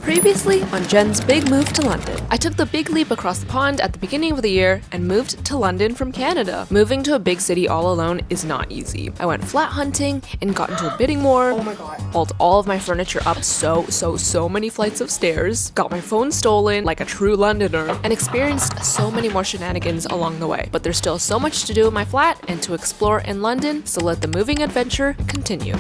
Previously on Jen's big move to London. I took the big leap across the pond at the beginning of the year and moved to London from Canada. Moving to a big city all alone is not easy. I went flat hunting and got into a bidding war. Oh my god. Hauled all of my furniture up so many flights of stairs. Got my phone stolen like a true Londoner and experienced so many more shenanigans along the way. But there's still so much to do in my flat and to explore in London, so let the moving adventure continue.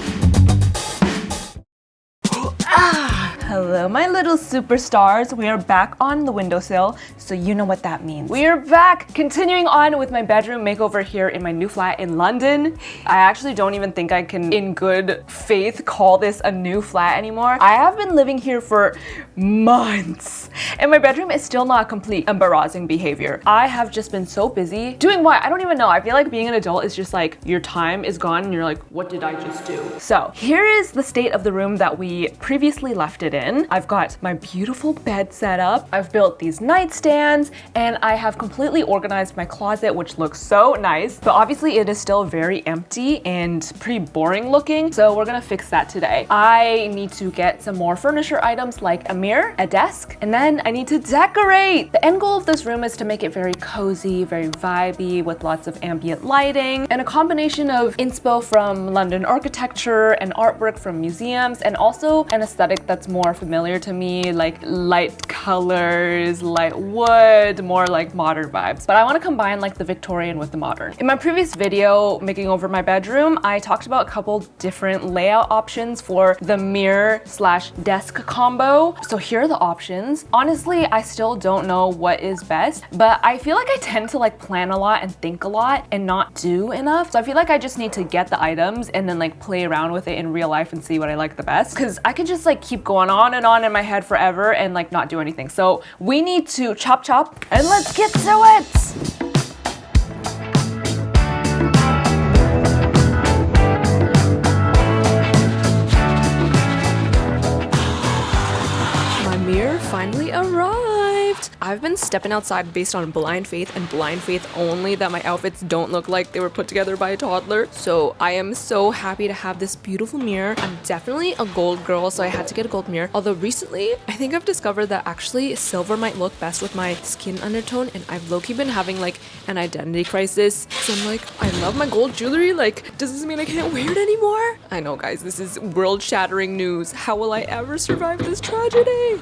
Hello, my little superstars. We are back on the windowsill, so you know what that means. We are back, continuing on with my bedroom makeover here in my new flat in London. I actually don't even think I can, in good faith, call this a new flat anymore. I have been living here for months, and my bedroom is still not complete. Embarrassing behavior. I have just been so busy. Doing what? I don't even know. I feel like being an adult is just like, your time is gone, and you're like, what did I just do? So, here is the state of the room that we previously left it in. I've got my beautiful bed set up. I've built these nightstands and I have completely organized my closet, which looks so nice, but obviously it is still very empty and pretty boring looking. So we're gonna fix that today. I need to get some more furniture items like a mirror, a desk, and then I need to decorate. The end goal of this room is to make it very cozy, very vibey with lots of ambient lighting and a combination of inspo from London architecture and artwork from museums, and also an aesthetic that's more familiar to me, like light colors, light wood, more like modern vibes. But I want to combine like the Victorian with the modern. In my previous video making over my bedroom, I talked about a couple different layout options for the mirror slash desk combo. So here are the options. Honestly, I still don't know what is best, but I feel like I tend to like plan a lot and think a lot and not do enough. So I feel like I just need to get the items and then like play around with it in real life and see what I like the best. Cause I could just like keep going on and on in my head forever and like not do anything. So we need to chop and let's get to it. My mirror finally arrived. I've been stepping outside based on blind faith and blind faith only that my outfits don't look like they were put together by a toddler. So I am so happy to have this beautiful mirror. I'm definitely a gold girl, so I had to get a gold mirror. Although recently, I think I've discovered that actually silver might look best with my skin undertone, and I've low-key been having like an identity crisis. So I'm like, I love my gold jewelry. Like, does this mean I can't wear it anymore? I know, guys, this is world-shattering news. How will I ever survive this tragedy?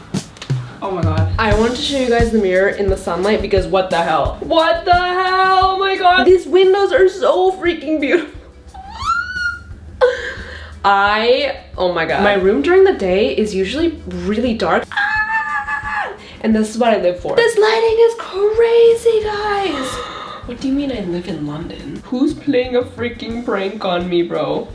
Oh my god. I wanted to show you guys the mirror in the sunlight because what the hell? What the hell? Oh my god. These windows are so freaking beautiful. Oh my god. My room during the day is usually really dark. And this is what I live for. This lighting is crazy, guys. What do you mean I live in London? Who's playing a freaking prank on me, bro?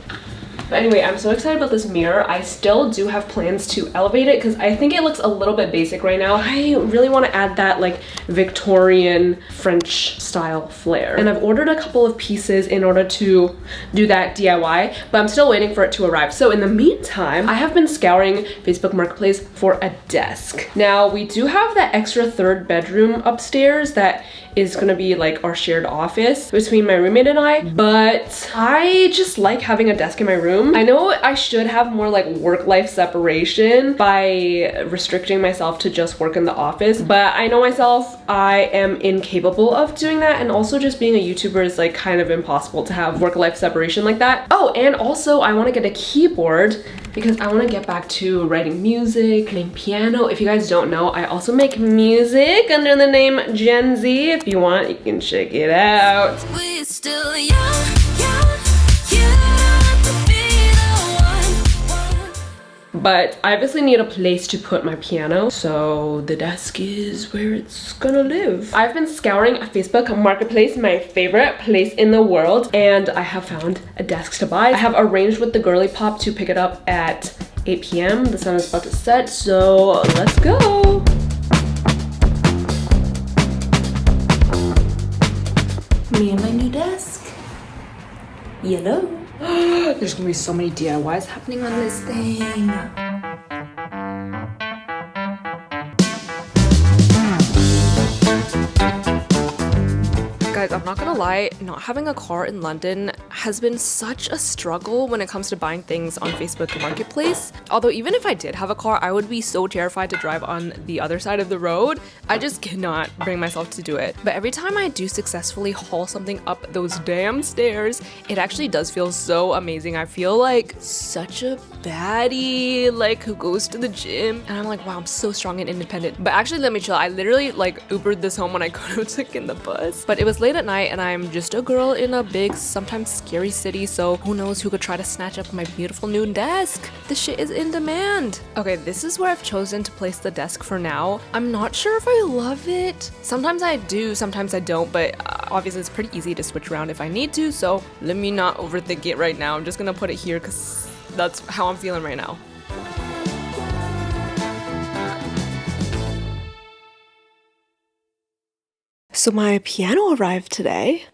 But anyway, I'm so excited about this mirror. I still do have plans to elevate it because I think it looks a little bit basic right now. I really want to add that like Victorian French style flair. And I've ordered a couple of pieces in order to do that DIY, but I'm still waiting for it to arrive. So in the meantime, I have been scouring Facebook Marketplace for a desk. Now we do have that extra third bedroom upstairs that is gonna be like our shared office between my roommate and I, but I just like having a desk in my room. I know I should have more like work-life separation by restricting myself to just work in the office, but I know myself, I am incapable of doing that, and also just being a YouTuber is like kind of impossible to have work-life separation like that. Oh, and also I wanna get a keyboard because I want to get back to writing music, playing piano. If you guys don't know, I also make music under the name Gen Z. If you want, you can check it out. We're still young, but I obviously need a place to put my piano, so the desk is where it's gonna live. I've been scouring Facebook Marketplace, my favorite place in the world, and I have found a desk to buy. I have arranged with the girly pop to pick it up at 8 p.m. The sun is about to set, so let's go. Me and my new desk. Yellow. There's gonna be so many DIYs happening on this thing. Guys, I'm not gonna lie, not having a car in London has been such a struggle when it comes to buying things on Facebook Marketplace. Although even if I did have a car, I would be so terrified to drive on the other side of the road. I just cannot bring myself to do it. But every time I do successfully haul something up those damn stairs, it actually does feel so amazing. I feel like such a baddie, like who goes to the gym. And I'm like, wow, I'm so strong and independent. But actually, let me chill. I literally like Ubered this home when I could have taken the bus. But it was late at night and I'm just a girl in a big, sometimes scary city. So who knows who could try to snatch up my beautiful new desk. This shit is in demand. Okay, this is where I've chosen to place the desk for now. I'm not sure if I love it. Sometimes I do, sometimes I don't, but obviously it's pretty easy to switch around if I need to. So let me not overthink it right now. I'm just gonna put it here because that's how I'm feeling right now. So my piano arrived today.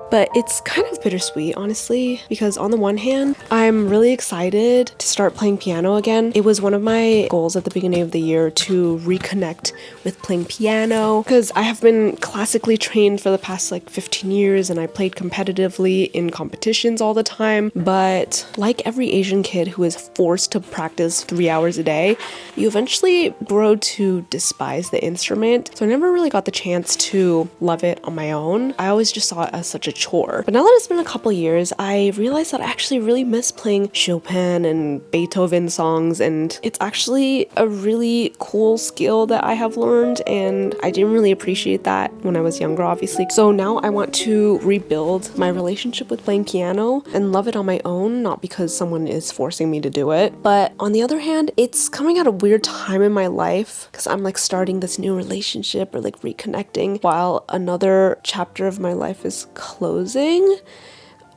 But it's kind of bittersweet, honestly, because on the one hand, I'm really excited to start playing piano again. It was one of my goals at the beginning of the year to reconnect with playing piano because I have been classically trained for the past like 15 years and I played competitively in competitions all the time. But like every Asian kid who is forced to practice 3 hours a day, you eventually grow to despise the instrument. So I never really got the chance to love it on my own. I always just saw it as such a chore. But now that it's been a couple years, I realized that I actually really miss playing Chopin and Beethoven songs, and it's actually a really cool skill that I have learned, and I didn't really appreciate that when I was younger, obviously. So now I want to rebuild my relationship with playing piano and love it on my own, not because someone is forcing me to do it. But on the other hand, it's coming at a weird time in my life because I'm like starting this new relationship or like reconnecting while another chapter of my life is closing.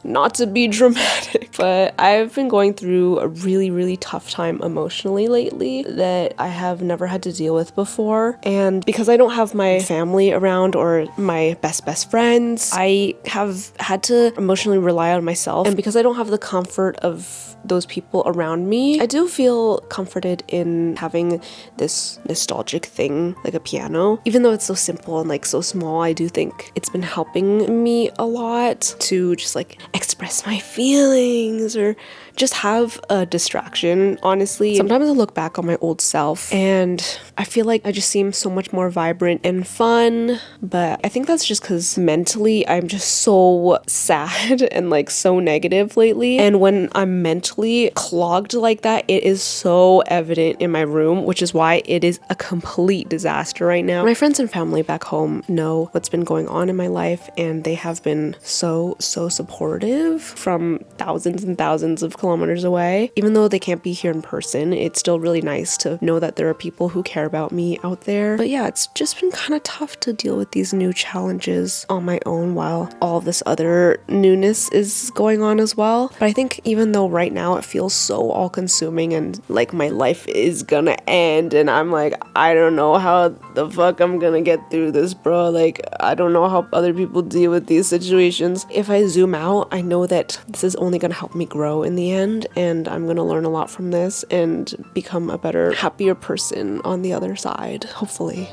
Not to be dramatic, but I've been going through a really tough time emotionally lately that I have never had to deal with before. And because I don't have my family around or my best friends, I have had to emotionally rely on myself. And because I don't have the comfort of those people around me, I do feel comforted in having this nostalgic thing like a piano. Even though it's so simple and like so small, I do think it's been helping me a lot to just like express my feelings or just have a distraction. Honestly, sometimes I look back on my old self and I feel like I just seem so much more vibrant and fun, but I think that's just because mentally I'm just so sad and like so negative lately. And when I'm mentally clogged like that, it is so evident in my room, which is why it is a complete disaster right now. My friends and family back home know what's been going on in my life, and they have been so supportive from thousands and thousands of kilometers away. Even though they can't be here in person, it's still really nice to know that there are people who care about me out there. But yeah, it's just been kind of tough to deal with these new challenges on my own while all this other newness is going on as well. But I think even though right now it feels so all-consuming and like my life is gonna end and I'm like, I don't know how the fuck I'm gonna get through this, bro. Like, I don't know how other people deal with these situations. If I zoom out, I know that this is only gonna help me grow in the end, and I'm gonna learn a lot from this and become a better, happier person on the other side. Hopefully.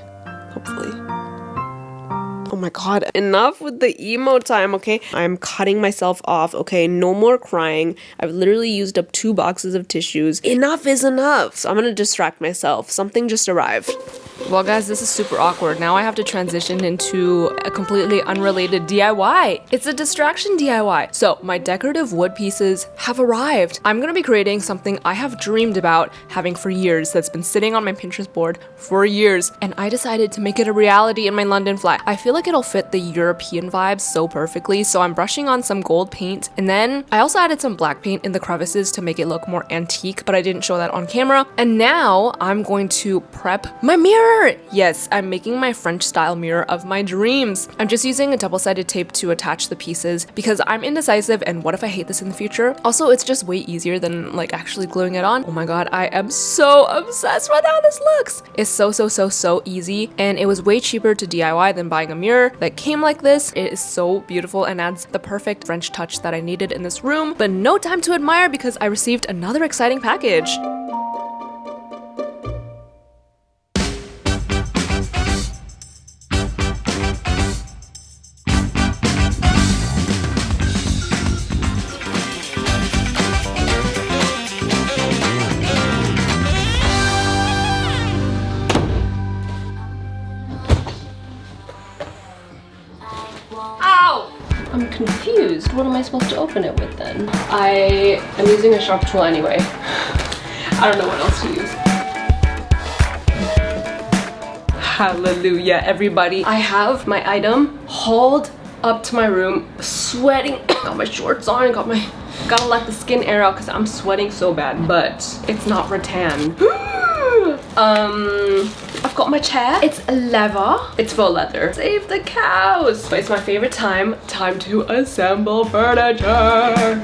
Oh my god, enough with the emo time, okay? I'm cutting myself off, okay? No more crying. I've literally used up 2 boxes of tissues. Enough is enough. So I'm gonna distract myself. Something just arrived. Well guys, this is super awkward. Now I have to transition into a completely unrelated DIY. It's a distraction DIY. So my decorative wood pieces have arrived. I'm gonna be creating something I have dreamed about having for years that's been sitting on my Pinterest board for years, and I decided to make it a reality in my London flat. I feel like it'll fit the European vibes so perfectly, so I'm brushing on some gold paint, and then I also added some black paint in the crevices to make it look more antique, but I didn't show that on camera. And now I'm going to prep my mirror. Yes, I'm making my French style mirror of my dreams. I'm just using a double-sided tape to attach the pieces because I'm indecisive, and what if I hate this in the future? Also, it's just way easier than like actually gluing it on. Oh my god, I am so obsessed with how this looks. It's so easy, and it was way cheaper to DIY than buying a mirror that came like this. It is so beautiful and adds the perfect French touch that I needed in this room. But no time to admire because I received another exciting package. What am I supposed to open it with then? I am using a sharp tool anyway. I don't know what else to use. Hallelujah, everybody. I have my item hauled up to my room, sweating. Got my shorts on, gotta let the skin air out because I'm sweating so bad, but it's not rattan. I've got my chair. It's leather. It's faux leather. Save the cows. But it's my favorite time to assemble furniture.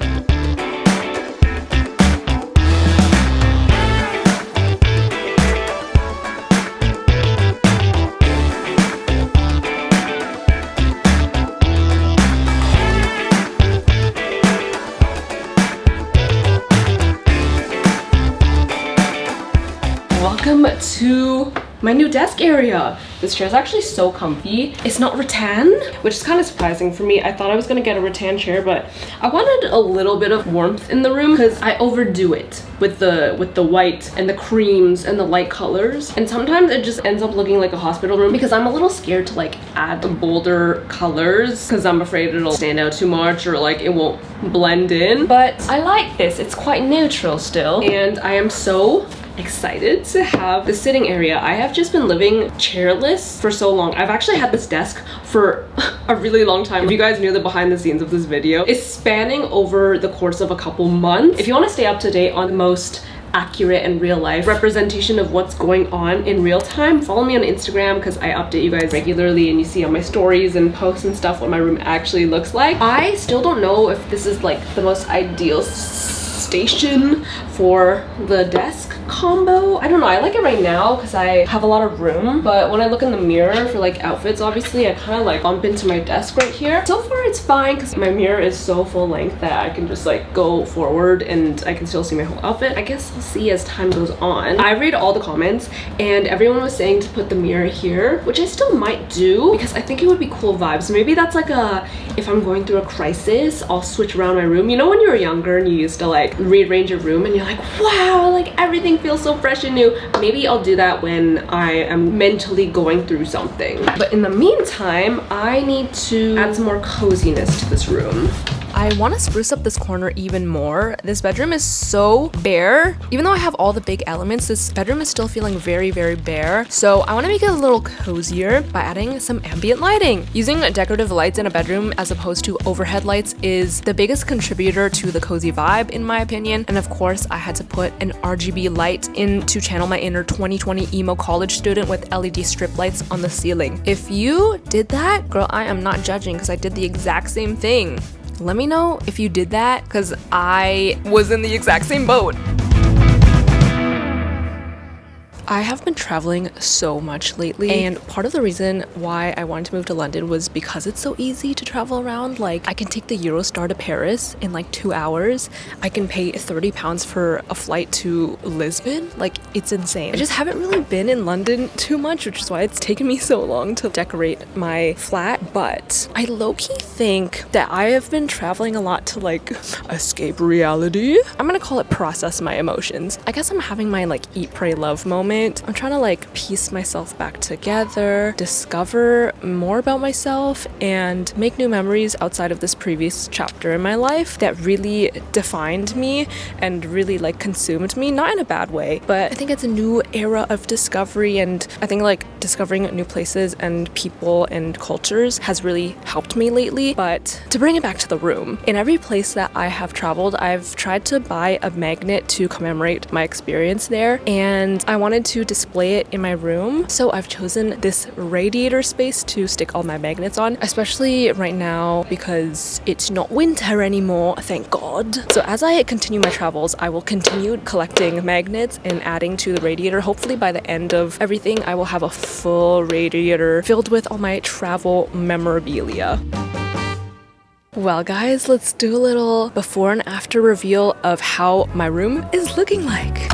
Welcome to my new desk area. This chair is actually so comfy. It's not rattan, which is kind of surprising for me. I thought I was gonna get a rattan chair, but I wanted a little bit of warmth in the room because I overdo it with the white and the creams and the light colors. And sometimes it just ends up looking like a hospital room because I'm a little scared to like add the bolder colors because I'm afraid it'll stand out too much or like it won't blend in. But I like this. It's quite neutral still. And I am so excited to have the sitting area. I have just been living chairless for so long. I've actually had this desk for a really long time. If you guys knew the behind the scenes of this video, it's spanning over the course of a couple months. If you want to stay up to date on the most accurate and real life representation of what's going on in real time, follow me on Instagram because I update you guys regularly and you see on my stories and posts and stuff what my room actually looks like. I still don't know if this is like the most ideal station for the desk combo. I don't know, I like it right now because I have a lot of room, but when I look in the mirror for like outfits, obviously I kind of like bump into my desk right here. So far it's fine because my mirror is so full length that I can just like go forward and I can still see my whole outfit. I guess we'll see as time goes on. I read all the comments and everyone was saying to put the mirror here, which I still might do because I think it would be cool vibes. Maybe that's like a, if I'm going through a crisis, I'll switch around my room. You know when you were younger and you used to like rearrange your room and you're like, wow, like everything feels so fresh and new. Maybe I'll do that when I am mentally going through something. But in the meantime, I need to add some more coziness to this room. I want to spruce up this corner even more. This bedroom is so bare. Even though I have all the big elements, this bedroom is still feeling very, very bare. So I want to make it a little cozier by adding some ambient lighting. Using decorative lights in a bedroom as opposed to overhead lights is the biggest contributor to the cozy vibe, in my opinion. And of course, I had to put an RGB light in to channel my inner 2020 emo college student with LED strip lights on the ceiling. If you did that, girl, I am not judging because I did the exact same thing. Let me know if you did that because I was in the exact same boat. I have been traveling so much lately, and part of the reason why I wanted to move to London was because it's so easy to travel around. Like, I can take the Eurostar to Paris in like 2 hours. I can pay £30 for a flight to Lisbon. Like, it's insane. I just haven't really been in London too much, which is why it's taken me so long to decorate my flat. But I low-key think that I have been traveling a lot to like escape reality. I'm gonna call it process my emotions. I guess I'm having my like eat, pray, love moment. I'm trying to like piece myself back together, discover more about myself, and make new memories outside of this previous chapter in my life that really defined me and really like consumed me, not in a bad way, but I think it's a new era of discovery, and I think like discovering new places and people and cultures has really helped me lately. But to bring it back to the room, in every place that I have traveled, I've tried to buy a magnet to commemorate my experience there, and I wanted to display it in my room. So I've chosen this radiator space to stick all my magnets on, especially right now because it's not winter anymore, thank God. So as I continue my travels, I will continue collecting magnets and adding to the radiator. Hopefully by the end of everything, I will have a full radiator filled with all my travel memorabilia. Well guys, let's do a little before and after reveal of how my room is looking like.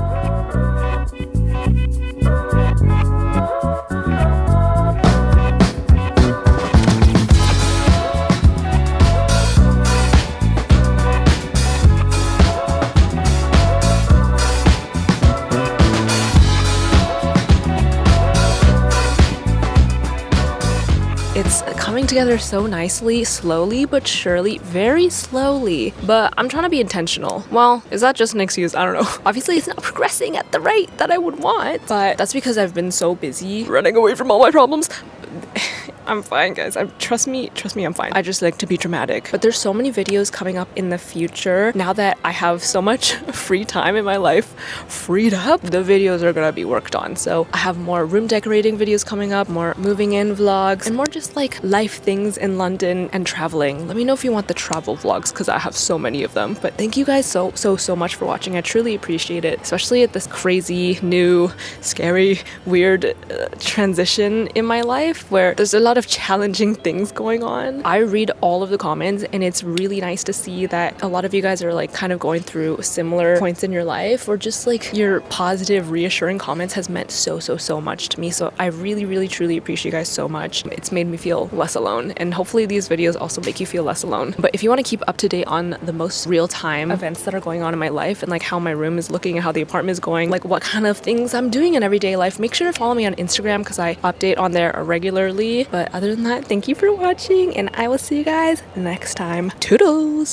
It's coming together so nicely, slowly but surely, very slowly. But I'm trying to be intentional. Well, is that just an excuse? I don't know. Obviously, it's not progressing at the rate that I would want, but that's because I've been so busy running away from all my problems. I'm fine, guys. Trust me, I'm fine. I just like to be dramatic. But there's so many videos coming up in the future. Now that I have so much free time in my life freed up, the videos are gonna be worked on. So I have more room decorating videos coming up, more moving in vlogs, and more just like life things in London and traveling. Let me know if you want the travel vlogs because I have so many of them. But thank you guys so much for watching. I truly appreciate it, especially at this crazy, new, scary, weird transition in my life where there's a lot of challenging things going on. I read all of the comments and it's really nice to see that a lot of you guys are like kind of going through similar points in your life, or just like your positive, reassuring comments has meant so much to me. So I really truly appreciate you guys so much. It's made me feel less alone, and hopefully these videos also make you feel less alone. But if you want to keep up to date on the most real-time events that are going on in my life and like how my room is looking and how the apartment is going, like what kind of things I'm doing in everyday life, make sure to follow me on Instagram because I update on there regularly. But other than that, thank you for watching, and I will see you guys next time. Toodles!